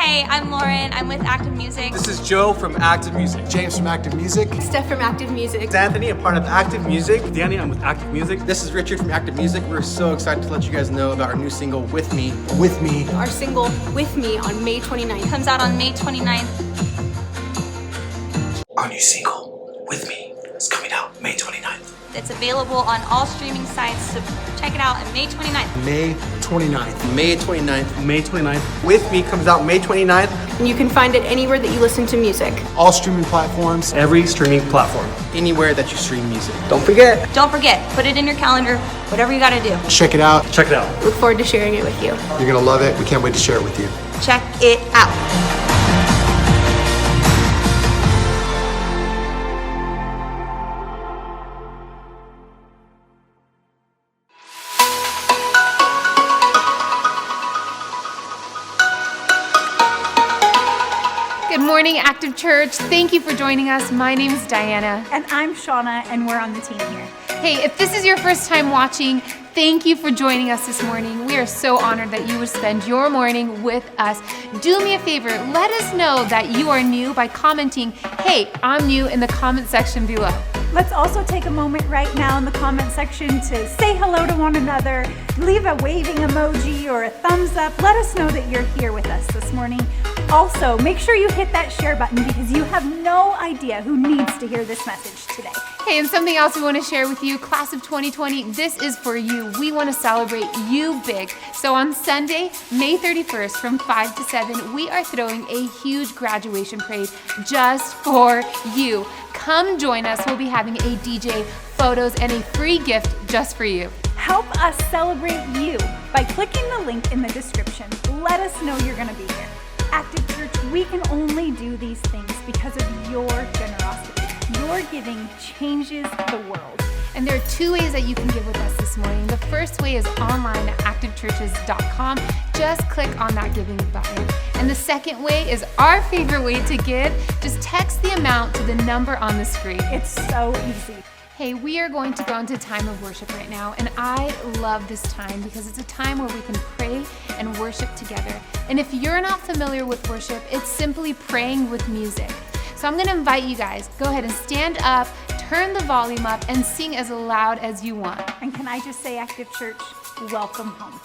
Hey, I'm Lauren. I'm with Active Music. This is Joe from Active Music. James from Active Music. Steph from Active Music. It's Anthony, I'm part of Active Music. Danny, I'm with Active Music. This is Richard from Active Music. We're so excited to let you guys know about our new single, With Me. With Me. Our single, With Me, on May 29th. Comes out on May 29th. Our new single, With Me, is coming out May 29th. It's available on all streaming sites, so check it out on May 29th. May 29th. May 29th. May 29th. With Me comes out May 29th. And you can find it anywhere that you listen to music. All streaming platforms. Every streaming platform. Anywhere that you stream music. Don't forget. Don't forget, put it in your calendar, whatever you gotta do. Check it out. Check it out. Look forward to sharing it with you. You're gonna love it. We can't wait to share it with you. Check it out. Good morning, Active Church. Thank you for joining us. My name is Diana. And I'm Shauna, and we're on the team here. Hey, if this is your first time watching, thank you for joining us this morning. We are so honored that you would spend your morning with us. Do me a favor, let us know that you are new by commenting, "Hey, I'm new," in the comment section below. Let's also take a moment right now in the comment section to say hello to one another, leave a waving emoji or a thumbs up. Let us know that you're here with us this morning. Also, make sure you hit that share button because you have no idea who needs to hear this message today. Hey, and something else we want to share with you, class of 2020, this is for you. We want to celebrate you big. So on Sunday, May 31st from 5 to 7, we are throwing a huge graduation parade just for you. Come join us. We'll be having a DJ, photos, and a free gift just for you. Help us celebrate you by clicking the link in the description. Let us know you're going to be here. Active Church, we can only do these things because of your generosity. Your giving changes the world. And there are two ways that you can give with us this morning. The first way is online at activechurches.com. Just click on that giving button. And the second way is our favorite way to give. Just text the amount to the number on the screen. It's so easy. Hey, we are going to go into time of worship right now, and I love this time because it's a time where we can pray and worship together. And if you're not familiar with worship, it's simply praying with music. So I'm going to invite you guys, go ahead and stand up, turn the volume up, and sing as loud as you want. And can I just say, Active Church, welcome home.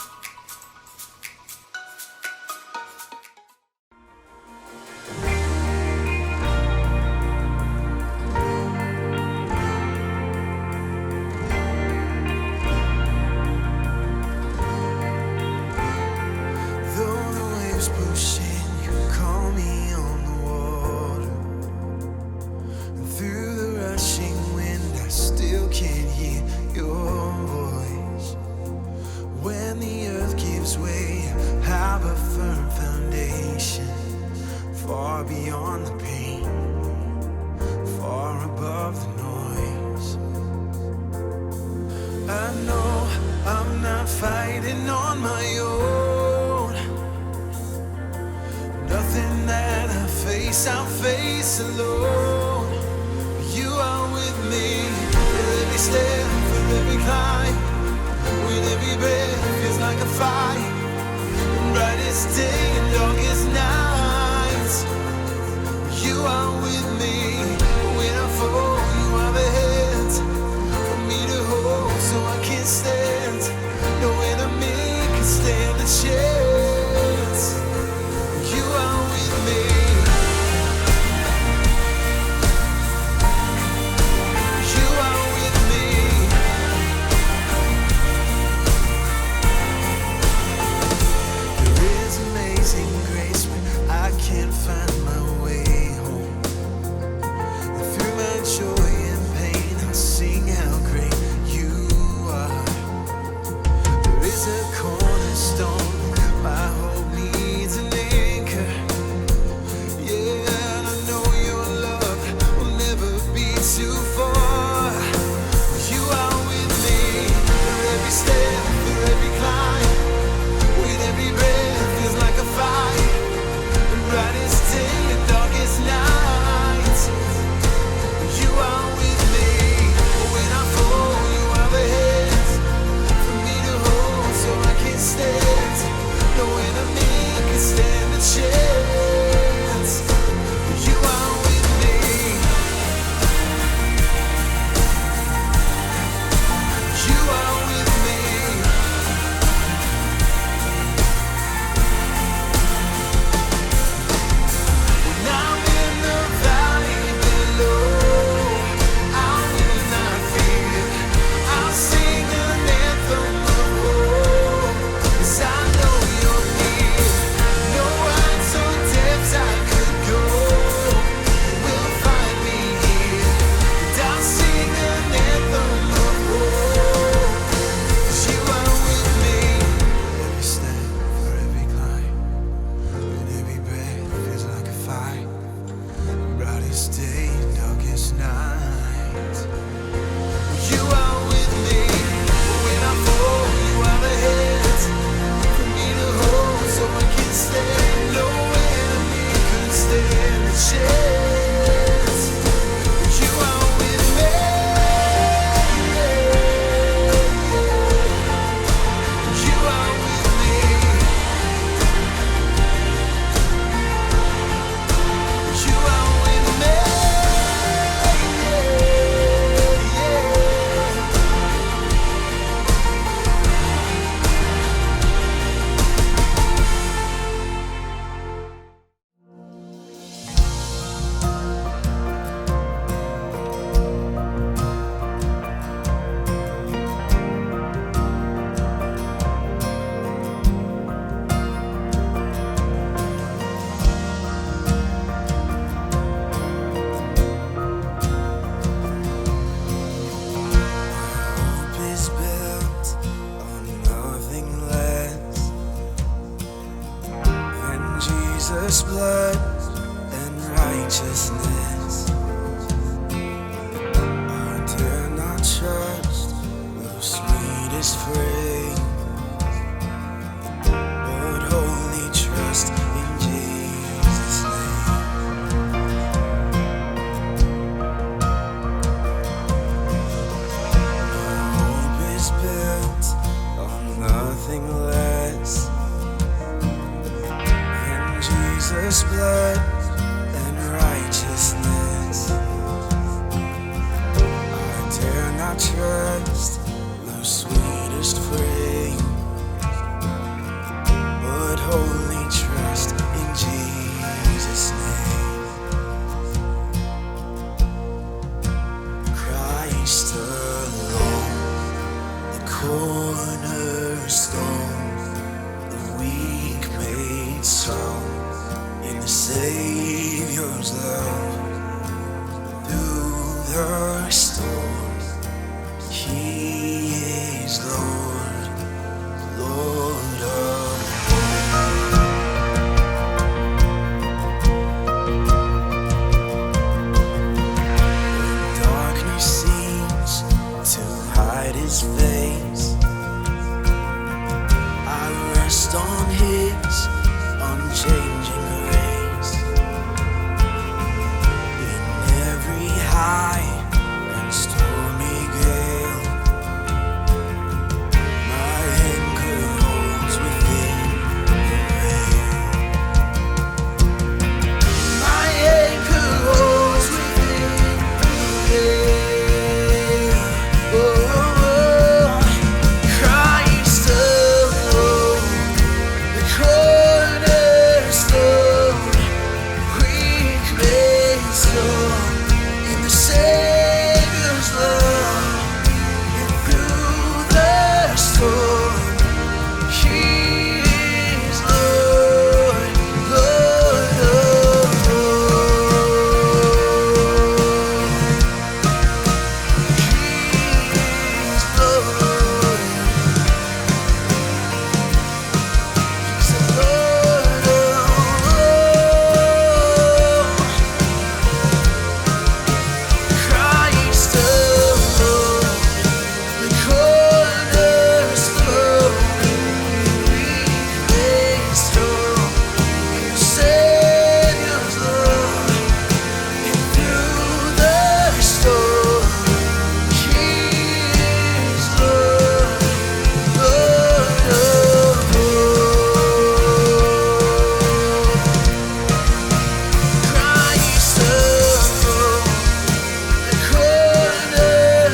Pushing, you call me on the water. And through the rushing wind, I still can hear your voice. When the earth gives way, I have a firm foundation, far beyond the pain, far above the noise. I know I'm not fighting on my own. Nothing that I face alone. You are with me for every step, for every climb. When every breath feels like a fight, brightest day and darkest nights. You are with me when I fall. You are the hands for me to hold, so I can stand. No enemy can stand a chance. You are with me. You are with me. There is amazing Jesus' blood and righteousness. I dare not trust the sweetest frame, but wholly trust in Jesus' name. My hope is built on nothing less than Jesus' blood and righteousness. I dare not trust the sweetest frame, but wholly trust in Jesus' name. Christ alone, the cornerstone, the weak made strong in the Savior's love. Through the storm, He is Lord, Lord of when darkness seems to hide His face, I rest on His unchanging grace. In every high and stormy gale, my anchor holds within the veil. My anchor holds within the veil. Oh, Christ alone, the cornerstone, weak made strong in the Savior's love. And through the storm, He is Lord, Lord of all. He is Lord. He's the Lord of all. Christ alone, the cornerstone, weak made strong in the Savior's love. And through the storm, He is Lord, Lord of all. Christ alone, the cornerstone,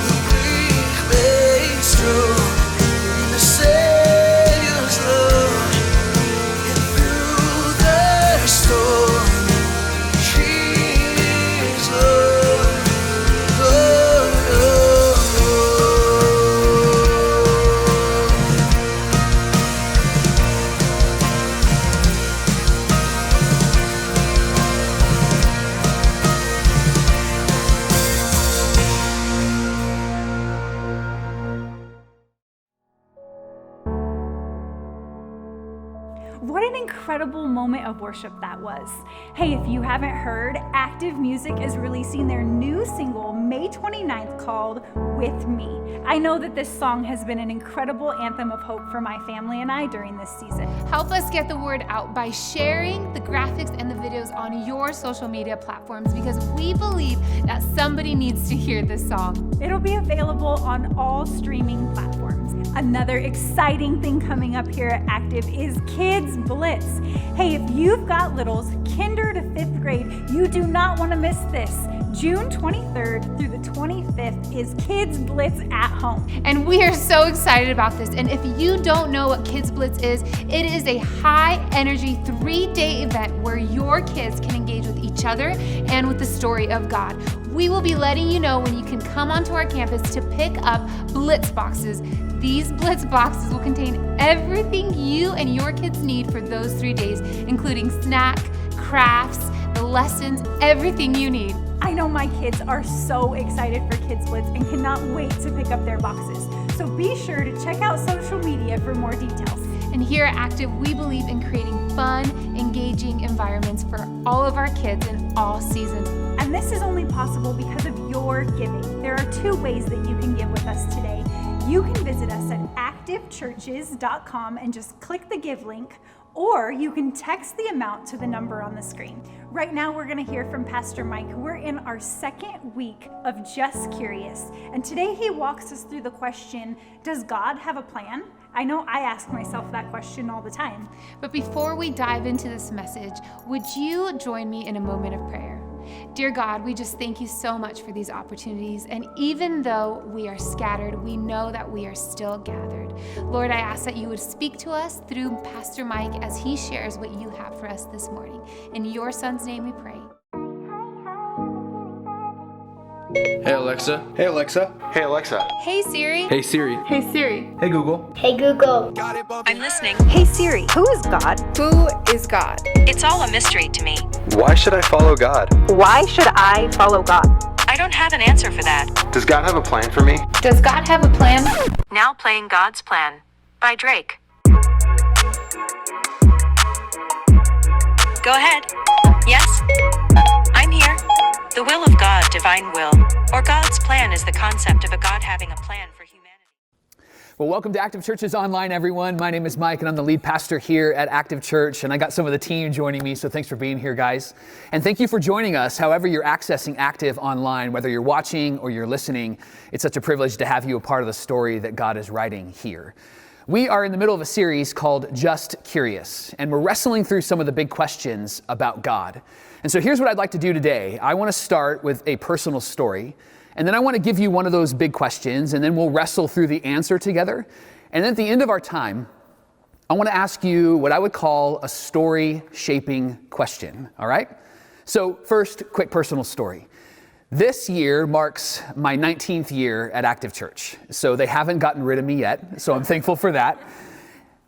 the weak made strong in the Savior's love. And through the storm, He is Lord, Lord of all. What an incredible moment of worship that was. Hey, if you haven't heard, Active Music is releasing their new single May 29th called With Me. I know that this song has been an incredible anthem of hope for my family and I during this season. Help us get the word out by sharing the graphics and the videos on your social media platforms, because we believe that somebody needs to hear this song. It'll be available on all streaming platforms. Another exciting thing coming up here at Active is Kids Blitz. Hey, if you've got littles, kinder to 5th grade, you do not want to miss this. June 23rd through the 25th is Kids Blitz at home. And we are so excited about this. And if you don't know what Kids Blitz is, it is a high energy 3-day event where your kids can engage with each other and with the story of God. We will be letting you know when you can come onto our campus to pick up Blitz boxes. These Blitz boxes will contain everything you and your kids need for those 3 days, including snack, crafts, the lessons, everything you need. I know my kids are so excited for Kids Blitz and cannot wait to pick up their boxes. So be sure to check out social media for more details. And here at Active, we believe in creating fun, engaging environments for all of our kids in all seasons. And this is only possible because of your giving. There are 2 ways that you can give with us today. You can visit us at activechurches.com and just click the give link, or you can text the amount to the number on the screen. Right now, we're going to hear from Pastor Mike. We're in our 2nd week of Just Curious, and today he walks us through the question, does God have a plan? I know I ask myself that question all the time. But before we dive into this message, would you join me in a moment of prayer? Dear God, we just thank you so much for these opportunities. And even though we are scattered, we know that we are still gathered. Lord, I ask that you would speak to us through Pastor Mike as he shares what you have for us this morning. In your son's name we pray. Hey Alexa. Hey Alexa. Hey Alexa. Hey Siri. Hey Siri. Hey Siri. Hey Google. Hey Google. I'm listening. Hey Siri, who is God? Who is God? It's all a mystery to me. Why should I follow God? Why should I follow God? I don't have an answer for that. Does God have a plan for me? Does God have a plan? Now playing God's Plan by Drake. Go ahead. Yes? I'm here. The will of God, divine will, or God's plan is the concept of a God having a plan for humanity. Well, welcome to Active Churches Online, everyone. My name is Mike, and I'm the lead pastor here at Active Church, and I got some of the team joining me, so thanks for being here, guys. And thank you for joining us, however you're accessing Active online, whether you're watching or you're listening. It's such a privilege to have you a part of the story that God is writing here. We are in the middle of a series called Just Curious, and we're wrestling through some of the big questions about God. And so here's what I'd like to do today. I want to start with a personal story, and then I want to give you one of those big questions, and then we'll wrestle through the answer together. And then at the end of our time, I want to ask you what I would call a story-shaping question, all right? So first, quick personal story. This year marks my 19th year at Active Church, so they haven't gotten rid of me yet, so I'm thankful for that.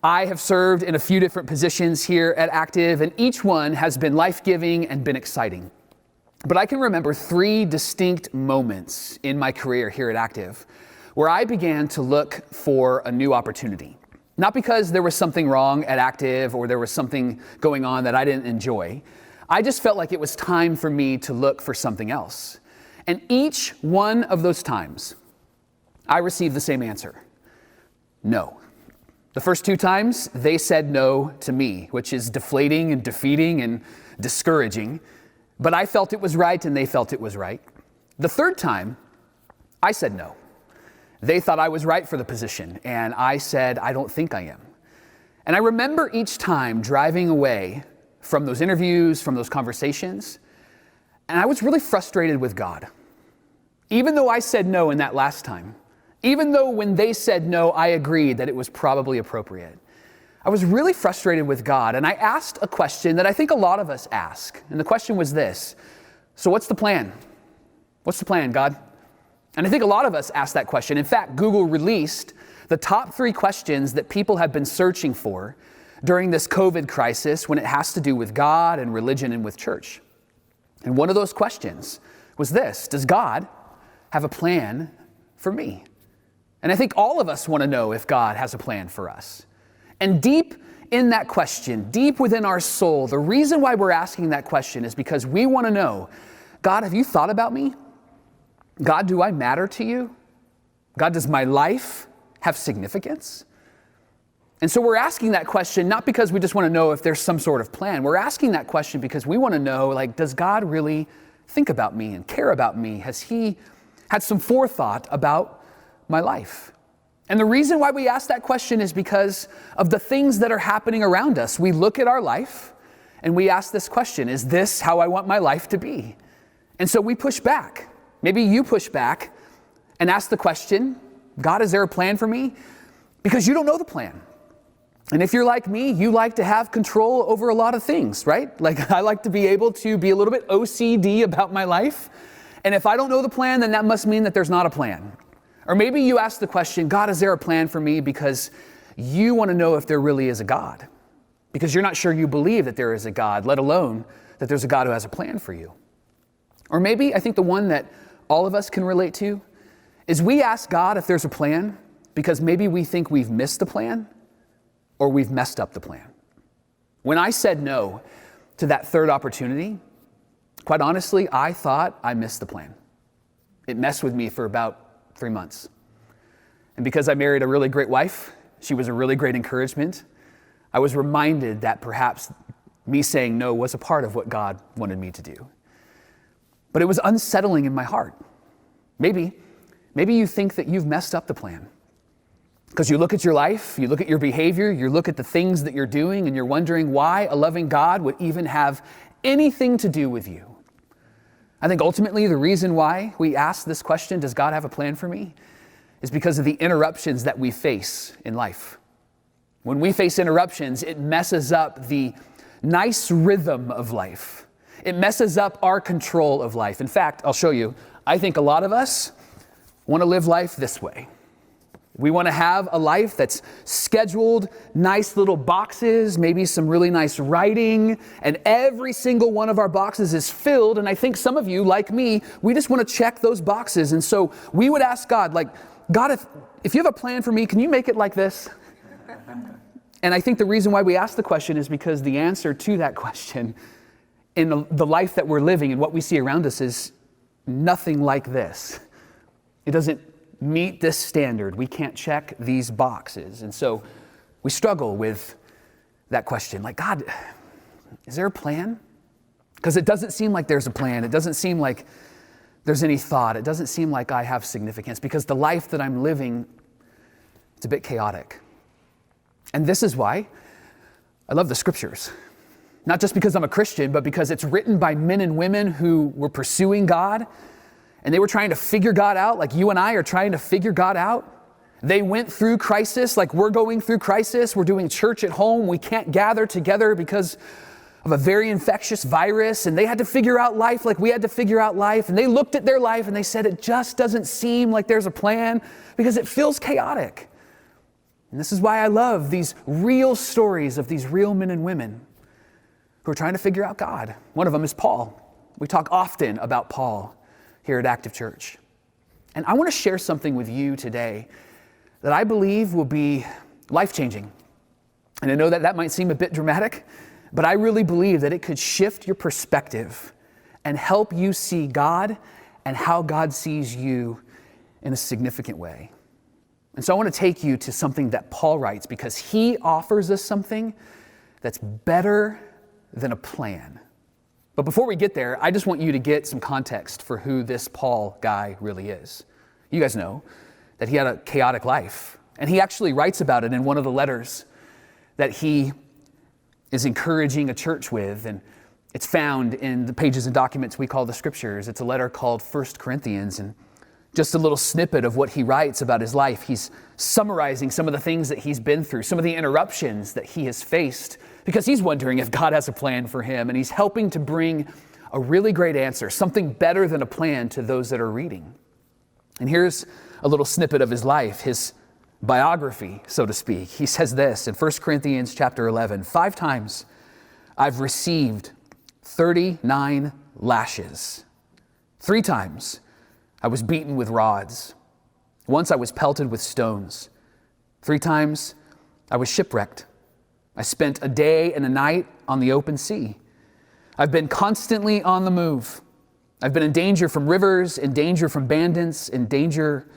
I have served in a few different positions here at Active, and each one has been life-giving and been exciting. But I can remember 3 distinct moments in my career here at Active where I began to look for a new opportunity. Not because there was something wrong at Active or there was something going on that I didn't enjoy. I just felt like it was time for me to look for something else. And each one of those times, I received the same answer: no. The first 2 times, they said no to me, which is deflating and defeating and discouraging. But I felt it was right and they felt it was right. The 3rd time, I said no. They thought I was right for the position, and I said, I don't think I am. And I remember each time driving away from those interviews, from those conversations, and I was really frustrated with God. Even though I said no in that last time, even though when they said no, I agreed that it was probably appropriate, I was really frustrated with God, and I asked a question that I think a lot of us ask. And the question was this: so what's the plan? What's the plan, God? And I think a lot of us ask that question. In fact, Google released the top 3 questions that people have been searching for during this COVID crisis when it has to do with God and religion and with church. And one of those questions was this: does God have a plan for me? And I think all of us want to know if God has a plan for us. And deep in that question, deep within our soul, the reason why we're asking that question is because we want to know, God, have you thought about me? God, do I matter to you? God, does my life have significance? And so we're asking that question not because we just want to know if there's some sort of plan. We're asking that question because we want to know, like, does God really think about me and care about me? Has he had some forethought about my life? And the reason why we ask that question is because of the things that are happening around us. We look at our life and we ask this question: is this how I want my life to be? And so we push back. Maybe you push back and ask the question, God, is there a plan for me? Because you don't know the plan. And if you're like me, you like to have control over a lot of things, right? Like, I like to be able to be a little bit OCD about my life. And if I don't know the plan, then that must mean that there's not a plan. Or maybe you ask the question, God, is there a plan for me? Because you want to know if there really is a God. Because you're not sure you believe that there is a God, let alone that there's a God who has a plan for you. Or maybe, I think the one that all of us can relate to is we ask God if there's a plan because maybe we think we've missed the plan, or we've messed up the plan. When I said no to that third opportunity, quite honestly, I thought I missed the plan. It messed with me for about 3 months. And because I married a really great wife, she was a really great encouragement, I was reminded that perhaps me saying no was a part of what God wanted me to do. But it was unsettling in my heart. Maybe you think that you've messed up the plan. Because you look at your life, you look at your behavior, you look at the things that you're doing, and you're wondering why a loving God would even have anything to do with you. I think ultimately the reason why we ask this question, does God have a plan for me, is because of the interruptions that we face in life. When we face interruptions, it messes up the nice rhythm of life. It messes up our control of life. In fact, I'll show you, I think a lot of us want to live life this way. We want to have a life that's scheduled, nice little boxes, maybe some really nice writing, and every single one of our boxes is filled. And I think some of you, like me, we just want to check those boxes. And so we would ask God, like, God, if you have a plan for me, can you make it like this? And I think the reason why we ask the question is because the answer to that question in the life that we're living and what we see around us is nothing like this. It doesn't meet this standard. We can't check these boxes. And so we struggle with that question. Like, God, is there a plan? Because it doesn't seem like there's a plan. It doesn't seem like there's any thought. It doesn't seem like I have significance because the life that I'm living, it's a bit chaotic. And this is why I love the scriptures. Not just because I'm a Christian, but because it's written by men and women who were pursuing God. And they were trying to figure God out like you and I are trying to figure God out. They went through crisis like we're going through crisis. We're doing church at home. We can't gather together because of a very infectious virus. And they had to figure out life like we had to figure out life. And they looked at their life and they said, it just doesn't seem like there's a plan because it feels chaotic. And this is why I love these real stories of these real men and women who are trying to figure out God. One of them is Paul. We talk often about Paul here at Active Church. And I want to share something with you today that I believe will be life-changing. And I know that that might seem a bit dramatic, but I really believe that it could shift your perspective and help you see God and how God sees you in a significant way. And so I want to take you to something that Paul writes because he offers us something that's better than a plan. But before we get there, I just want you to get some context for who this Paul guy really is. You guys know that he had a chaotic life, and he actually writes about it in one of the letters that he is encouraging a church with, and it's found in the pages and documents we call the scriptures. It's a letter called 1 Corinthians, and just a little snippet of what he writes about his life. He's summarizing some of the things that he's been through, some of the interruptions that he has faced, because he's wondering if God has a plan for him, and he's helping to bring a really great answer, something better than a plan to those that are reading. And here's a little snippet of his life, his biography, so to speak. He says this in 1 Corinthians chapter 11, 5 times I've received 39 lashes. 3 times I was beaten with rods. Once I was pelted with stones. 3 times I was shipwrecked. I spent a day and a night on the open sea. I've been constantly on the move. I've been in danger from rivers, in danger from bandits, in danger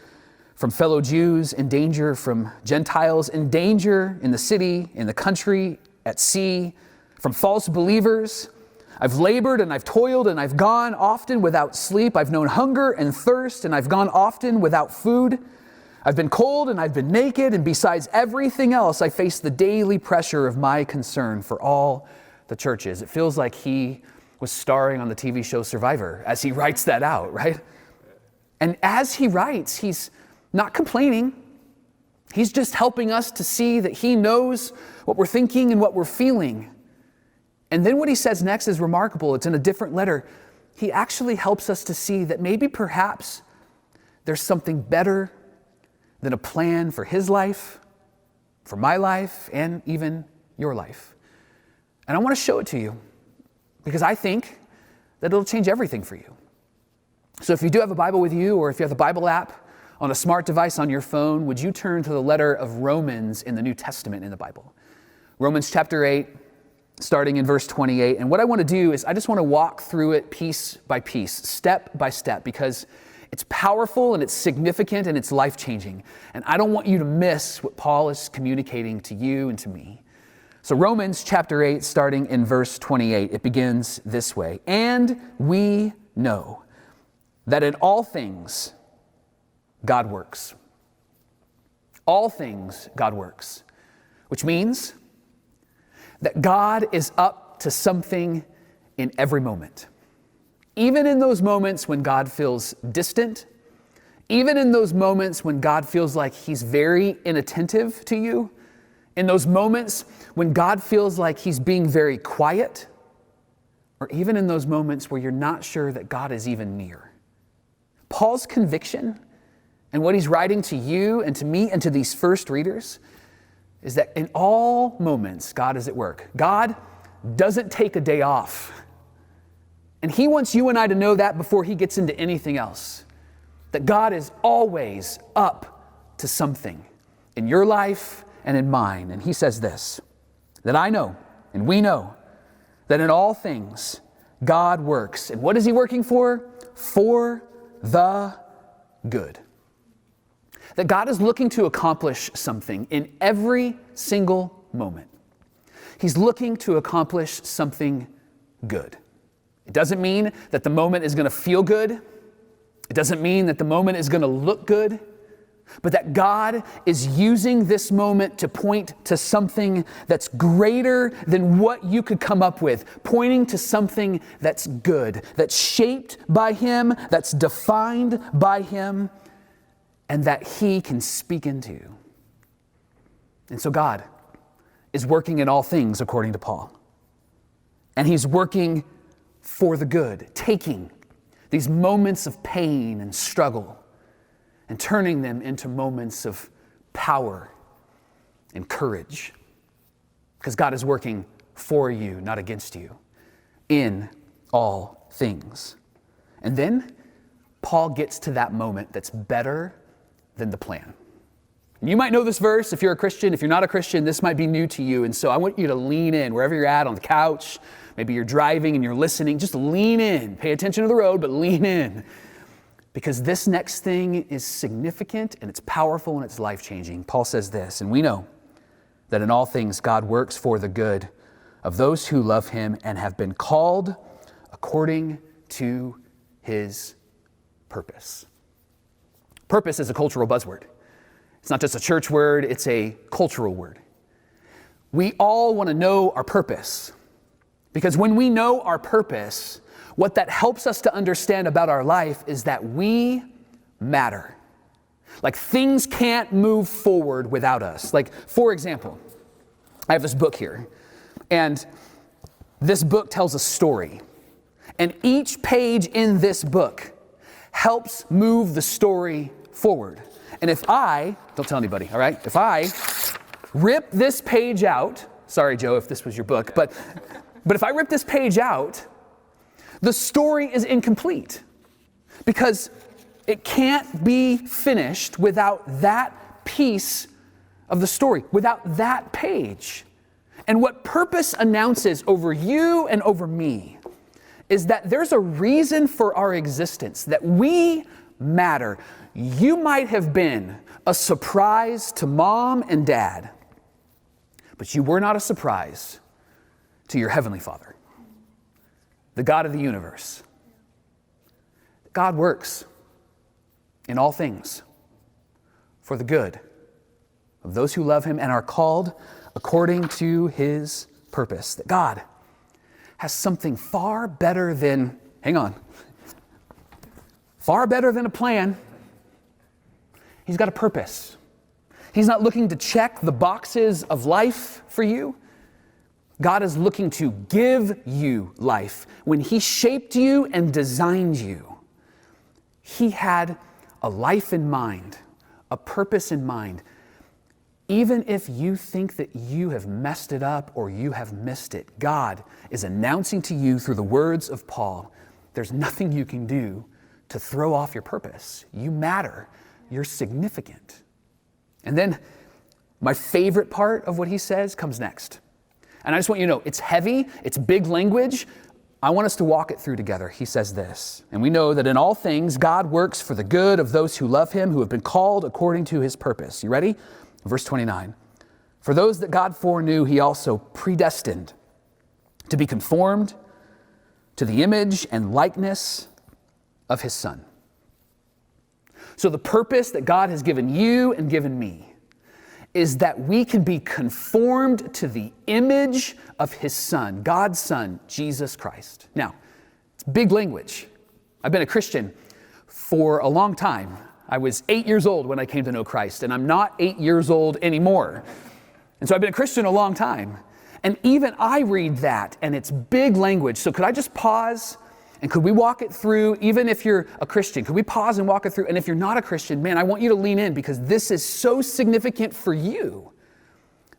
from fellow Jews, in danger from Gentiles, in danger in the city, in the country, at sea, from false believers. I've labored and I've toiled and I've gone often without sleep. I've known hunger and thirst and I've gone often without food. I've been cold and I've been naked, and besides everything else, I face the daily pressure of my concern for all the churches. It feels like he was starring on the TV show Survivor as he writes that out, right? And as he writes, he's not complaining. He's just helping us to see that he knows what we're thinking and what we're feeling. And then what he says next is remarkable. It's in a different letter. He actually helps us to see that maybe perhaps there's something better than a plan for his life, for my life, and even your life. And I want to show it to you because I think that it'll change everything for you. So if you do have a Bible with you, or if you have the Bible app on a smart device on your phone, would you turn to the letter of Romans in the New Testament in the Bible? Romans chapter 8, starting in verse 28. And what I want to do is I just want to walk through it piece by piece, step by step, because it's powerful and it's significant and it's life-changing. And I don't want you to miss what Paul is communicating to you and to me. So Romans chapter 8, starting in verse 28, it begins this way. And we know that in all things God works. All things God works. Which means that God is up to something in every moment. Even in those moments when God feels distant, even in those moments when God feels like he's very inattentive to you, in those moments when God feels like he's being very quiet, or even in those moments where you're not sure that God is even near. Paul's conviction and what he's writing to you and to me and to these first readers is that in all moments, God is at work. God doesn't take a day off. And he wants you and I to know that before he gets into anything else. That God is always up to something in your life and in mine. And he says this, that I know and we know that in all things God works. And what is he working for? For the good. That God is looking to accomplish something in every single moment. He's looking to accomplish something good. It doesn't mean that the moment is going to feel good. It doesn't mean that the moment is going to look good, but that God is using this moment to point to something that's greater than what you could come up with, pointing to something that's good, that's shaped by him, that's defined by him, and that he can speak into. And so God is working in all things according to Paul. And he's working for the good, taking these moments of pain and struggle and turning them into moments of power and courage. Because God is working for you, not against you, in all things. And then Paul gets to that moment that's better than the plan. And you might know this verse if you're a Christian. If you're not a Christian, this might be new to you. And so I want you to lean in wherever you're at, on the couch. Maybe you're driving and you're listening. Just lean in. Pay attention to the road, but lean in. Because this next thing is significant and it's powerful and it's life-changing. Paul says this, and we know that in all things God works for the good of those who love him and have been called according to his purpose. Purpose is a cultural buzzword. It's not just a church word, it's a cultural word. We all want to know our purpose. Because when we know our purpose, what that helps us to understand about our life is that we matter. Like things can't move forward without us. Like, for example, I have this book here, and this book tells a story. And each page in this book helps move the story forward. And if I, don't tell anybody, all right? If I rip this page out, sorry, Joe, if this was your book, but if I rip this page out, the story is incomplete because it can't be finished without that piece of the story, without that page. And what purpose announces over you and over me is that there's a reason for our existence, that we matter. You might have been a surprise to mom and dad, but you were not a surprise to your Heavenly Father, the God of the universe. God works in all things for the good of those who love him and are called according to his purpose. That God has something far better than, far better than a plan. He's got a purpose. He's not looking to check the boxes of life for you. God is looking to give you life. When he shaped you and designed you, he had a life in mind, a purpose in mind. Even if you think that you have messed it up or you have missed it, God is announcing to you through the words of Paul, there's nothing you can do to throw off your purpose. You matter. You're significant. And then my favorite part of what he says comes next. And I just want you to know, it's heavy, it's big language. I want us to walk it through together. He says this, and we know that in all things, God works for the good of those who love him, who have been called according to his purpose. You ready? Verse 29. For those that God foreknew, he also predestined to be conformed to the image and likeness of his Son. So the purpose that God has given you and given me is that we can be conformed to the image of his Son, God's Son, Jesus Christ. Now, it's big language. I've been a Christian for a long time. I was 8 years old when I came to know Christ, and I'm not 8 years old anymore. And so I've been a Christian a long time. And even I read that, and it's big language. So could I just pause, and could we walk it through, even if you're a Christian? Could we pause and walk it through? And if you're not a Christian, man, I want you to lean in, because this is so significant for you.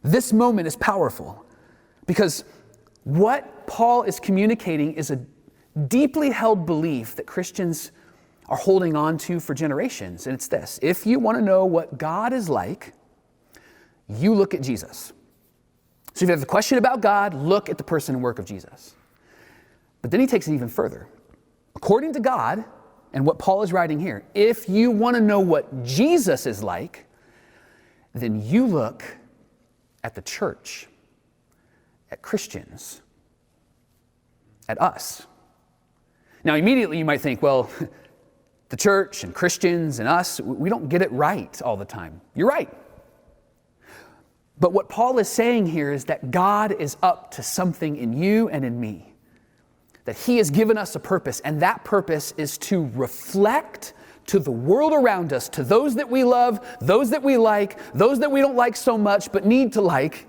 This moment is powerful, because what Paul is communicating is a deeply held belief that Christians are holding on to for generations. And it's this: if you want to know what God is like, you look at Jesus. So if you have a question about God, look at the person and work of Jesus. But then he takes it even further. According to God, and what Paul is writing here, if you want to know what Jesus is like, then you look at the church, at Christians, at us. Now, immediately you might think, well, the church and Christians and us, we don't get it right all the time. You're right. But what Paul is saying here is that God is up to something in you and in me. That he has given us a purpose, and that purpose is to reflect to the world around us, to those that we love, those that we like, those that we don't like so much but need to like,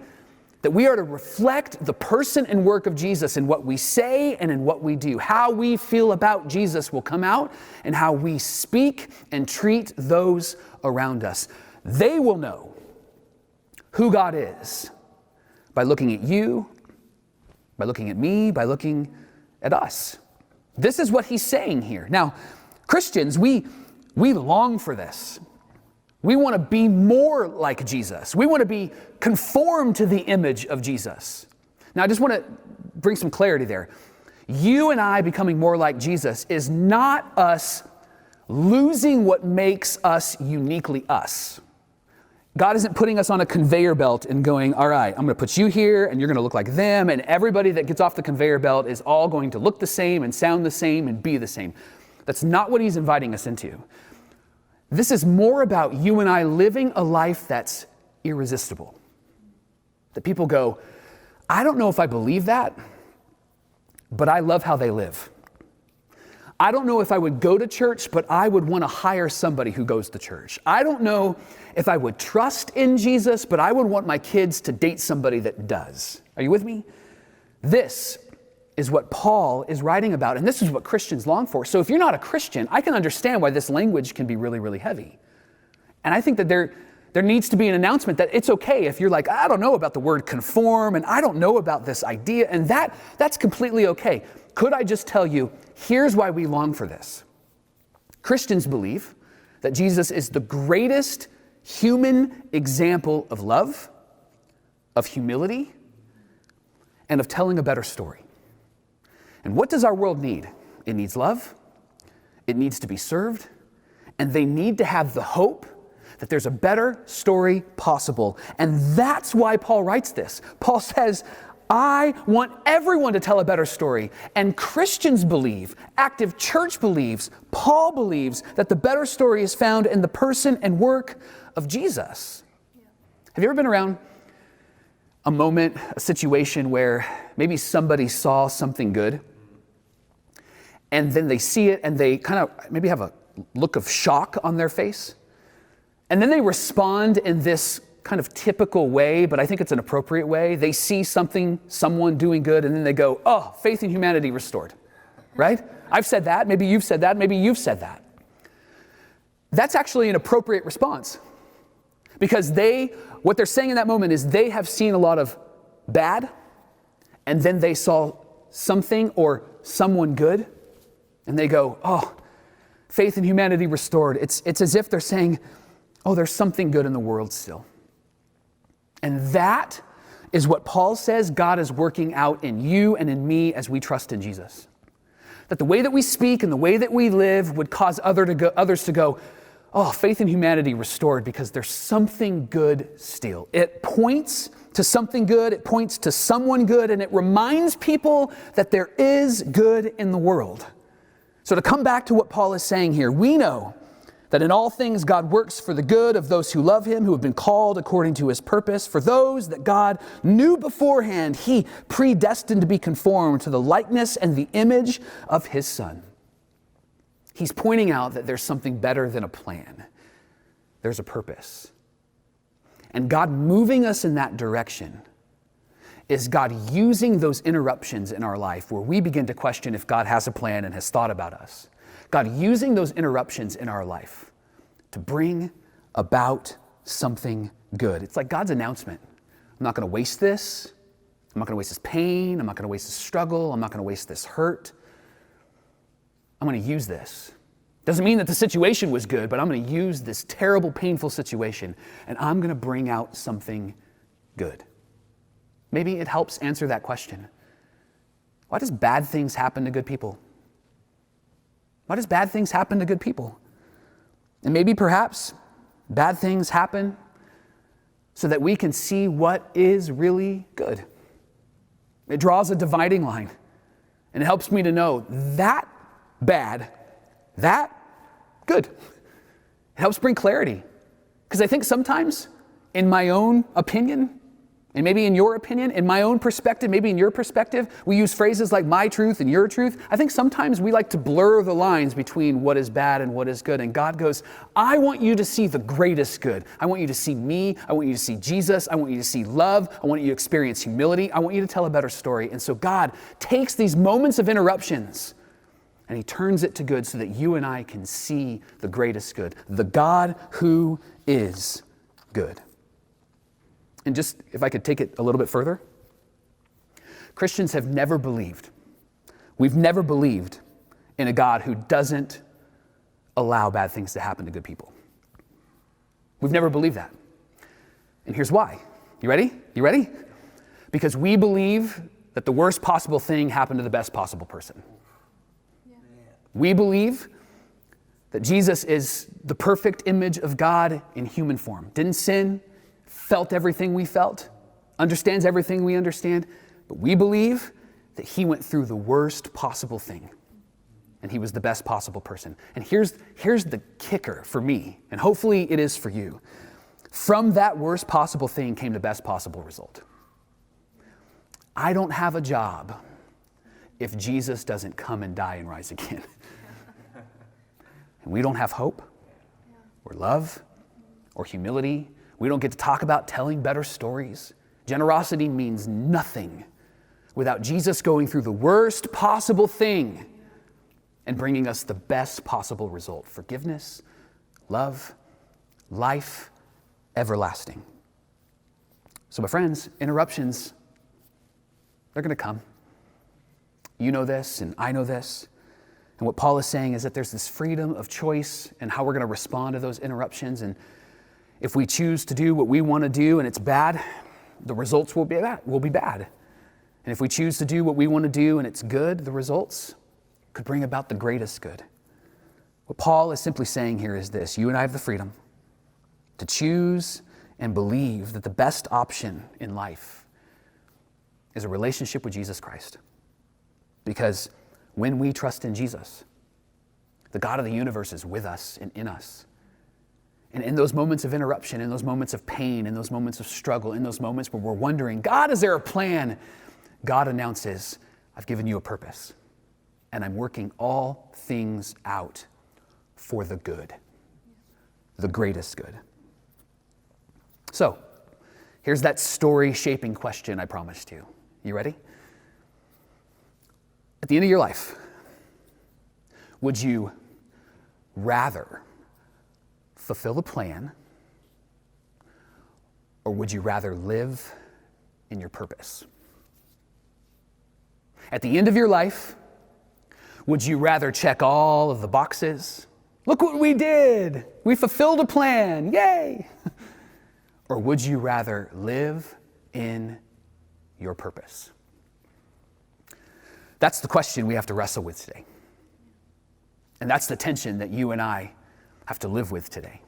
that we are to reflect the person and work of Jesus in what we say and in what we do. How we feel about Jesus will come out, and how we speak and treat those around us. They will know who God is by looking at you, by looking at me, by looking at us. This is what he's saying here. Now, Christians, we long for this. We want to be more like Jesus. We want to be conformed to the image of Jesus. Now, I just want to bring some clarity there. You and I becoming more like Jesus is not us losing what makes us uniquely us. God isn't putting us on a conveyor belt and going, all right, I'm going to put you here and you're going to look like them, and everybody that gets off the conveyor belt is all going to look the same and sound the same and be the same. That's not what he's inviting us into. This is more about you and I living a life that's irresistible. That people go, I don't know if I believe that, but I love how they live. I don't know if I would go to church, but I would want to hire somebody who goes to church. I don't know if I would trust in Jesus, but I would want my kids to date somebody that does. Are you with me? This is what Paul is writing about, and this is what Christians long for. So if you're not a Christian, I can understand why this language can be really, really heavy. And I think that there needs to be an announcement that it's okay if you're like, I don't know about the word conform, and I don't know about this idea, and that's completely okay. Could I just tell you, here's why we long for this. Christians believe that Jesus is the greatest human example of love, of humility, and of telling a better story. And what does our world need? It needs love, it needs to be served, and they need to have the hope that there's a better story possible. And that's why Paul writes this. Paul says, I want everyone to tell a better story. And Christians believe, Active Church believes, Paul believes that the better story is found in the person and work of Jesus. Have you ever been around a moment, a situation where maybe somebody saw something good and then they see it and they kind of maybe have a look of shock on their face? And then they respond in this kind of typical way, but I think it's an appropriate way. They see someone doing good, and then they go, oh, faith in humanity restored, right? I've said that, maybe you've said that, maybe you've said that. That's actually an appropriate response, because what they're saying in that moment is they have seen a lot of bad, and then they saw something or someone good, and they go, oh, faith in humanity restored. It's as if they're saying, oh, there's something good in the world still. And that is what Paul says God is working out in you and in me as we trust in Jesus. That the way that we speak and the way that we live would cause others to go, oh, faith in humanity restored, because there's something good still. It points to something good, it points to someone good, and it reminds people that there is good in the world. So to come back to what Paul is saying here, we know that in all things God works for the good of those who love him, who have been called according to his purpose. For those that God knew beforehand, he predestined to be conformed to the likeness and the image of his Son. He's pointing out that there's something better than a plan. There's a purpose. And God moving us in that direction is God using those interruptions in our life where we begin to question if God has a plan and has thought about us. God using those interruptions in our life to bring about something good. It's like God's announcement. I'm not going to waste this. I'm not going to waste this pain. I'm not going to waste this struggle. I'm not going to waste this hurt. I'm going to use this. Doesn't mean that the situation was good, but I'm going to use this terrible, painful situation, and I'm going to bring out something good. Maybe it helps answer that question. Why does bad things happen to good people? Why does bad things happen to good people? And maybe perhaps bad things happen so that we can see what is really good. It draws a dividing line, and it helps me to know that bad, that good. It helps bring clarity. Because I think sometimes, in my own opinion, and maybe in your opinion, in my own perspective, maybe in your perspective, we use phrases like my truth and your truth. I think sometimes we like to blur the lines between what is bad and what is good. And God goes, I want you to see the greatest good. I want you to see me. I want you to see Jesus. I want you to see love. I want you to experience humility. I want you to tell a better story. And so God takes these moments of interruptions and he turns it to good so that you and I can see the greatest good, the God who is good. And just, if I could take it a little bit further, Christians have never believed, we've never believed in a God who doesn't allow bad things to happen to good people. We've never believed that. And here's why. You ready? You ready? Because we believe that the worst possible thing happened to the best possible person. We believe that Jesus is the perfect image of God in human form. Didn't sin, felt everything we felt, understands everything we understand, but we believe that he went through the worst possible thing, and he was the best possible person. And here's the kicker for me, and hopefully it is for you. From that worst possible thing came the best possible result. I don't have a job if Jesus doesn't come and die and rise again. And we don't have hope, or love, or humility. We don't get to talk about telling better stories. Generosity means nothing without Jesus going through the worst possible thing and bringing us the best possible result. Forgiveness, love, life, everlasting. So my friends, interruptions, they're going to come. You know this, and I know this. And what Paul is saying is that there's this freedom of choice and how we're going to respond to those interruptions. And if we choose to do what we want to do and it's bad, the results will be bad. And if we choose to do what we want to do and it's good, the results could bring about the greatest good. What Paul is simply saying here is this: you and I have the freedom to choose and believe that the best option in life is a relationship with Jesus Christ. Because when we trust in Jesus, the God of the universe is with us and in us. And in those moments of interruption, in those moments of pain, in those moments of struggle, in those moments where we're wondering, God, is there a plan? God announces, I've given you a purpose, and I'm working all things out for the good, the greatest good. So, here's that story-shaping question I promised you. You ready? At the end of your life, would you rather fulfill the plan, or would you rather live in your purpose? At the end of your life, would you rather check all of the boxes? Look what we did! We fulfilled a plan! Yay! Or would you rather live in your purpose? That's the question we have to wrestle with today. And that's the tension that you and I have to live with today.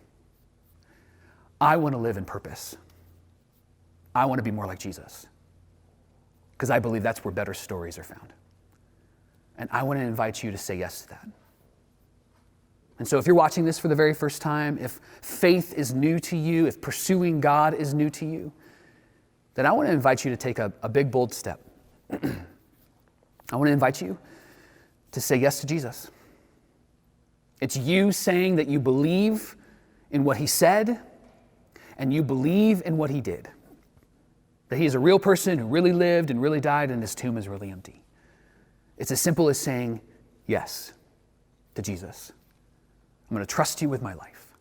I want to live in purpose. I want to be more like Jesus, because I believe that's where better stories are found. And I want to invite you to say yes to that. And so if you're watching this for the very first time, if faith is new to you, if pursuing God is new to you, then I want to invite you to take a big, bold step. I want to invite you to say yes to Jesus. It's you saying that you believe in what he said and you believe in what he did. That he is a real person who really lived and really died and his tomb is really empty. It's as simple as saying yes to Jesus. I'm going to trust you with my life.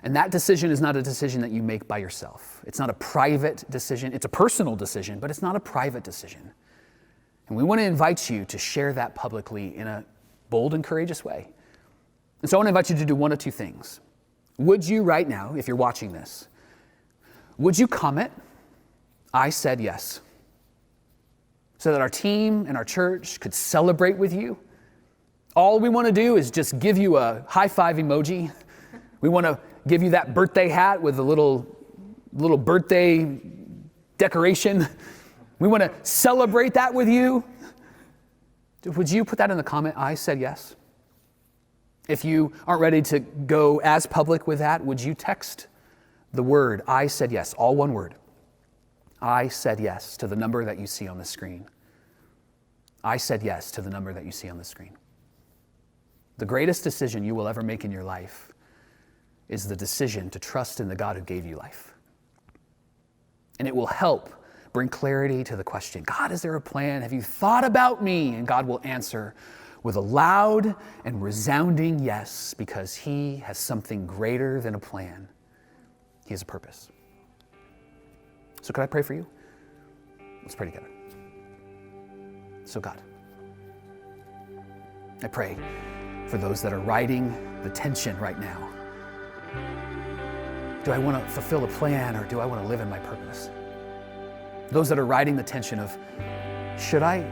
And that decision is not a decision that you make by yourself. It's not a private decision. It's a personal decision, but it's not a private decision. And we want to invite you to share that publicly in a bold and courageous way. And so I want to invite you to do one of two things. Would you right now, if you're watching this, would you comment, "I said yes," so that our team and our church could celebrate with you? All we want to do is just give you a high five emoji. We want to give you that birthday hat with a little birthday decoration. We want to celebrate that with you. Would you put that in the comment, "I said yes"? If you aren't ready to go as public with that, would you text the word "I said yes," all one word, "I said yes," to the number that you see on the screen. I said yes to the number that you see on the screen. The greatest decision you will ever make in your life is the decision to trust in the God who gave you life. And it will help bring clarity to the question, "God, is there a plan? Have you thought about me?" And God will answer with a loud and resounding yes, because he has something greater than a plan. He has a purpose. So could I pray for you? Let's pray together. So God, I pray for those that are riding the tension right now. Do I want to fulfill a plan, or do I want to live in my purpose? Those that are riding the tension of, should I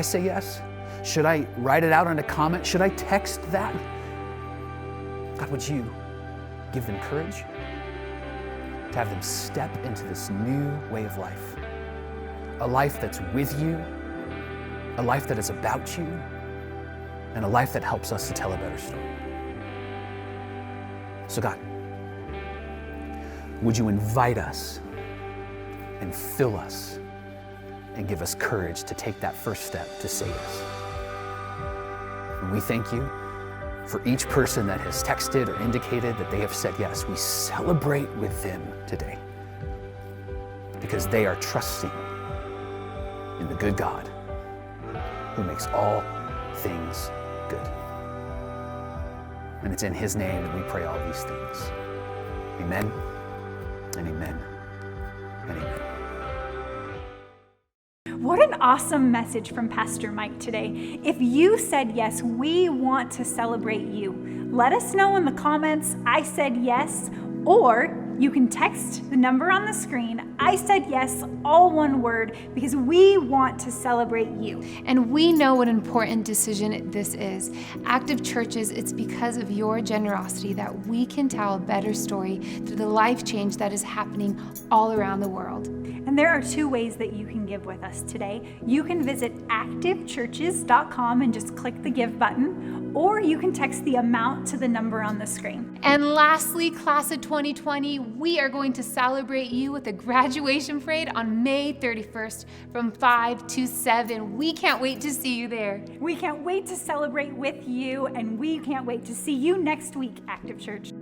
say yes? Should I write it out on a comment? Should I text that? God, would you give them courage to have them step into this new way of life? A life that's with you, a life that is about you, and a life that helps us to tell a better story. So God, would you invite us and fill us and give us courage to take that first step to say yes. And we thank you for each person that has texted or indicated that they have said yes. We celebrate with them today because they are trusting in the good God who makes all things good. And it's in his name that we pray all these things. Amen and amen and amen. What an awesome message from Pastor Mike today. If you said yes, we want to celebrate you. Let us know in the comments, "I said yes," or you can text the number on the screen, "I said yes," all one word, because we want to celebrate you. And we know what an important decision this is. Active Churches, it's because of your generosity that we can tell a better story through the life change that is happening all around the world. And there are two ways that you can give with us today. You can visit activechurches.com and just click the give button, or you can text the amount to the number on the screen. And lastly, class of 2020, we are going to celebrate you with a graduation parade on May 31st from 5 to 7. We can't wait to see you there. We can't wait to celebrate with you, and we can't wait to see you next week, Active Church.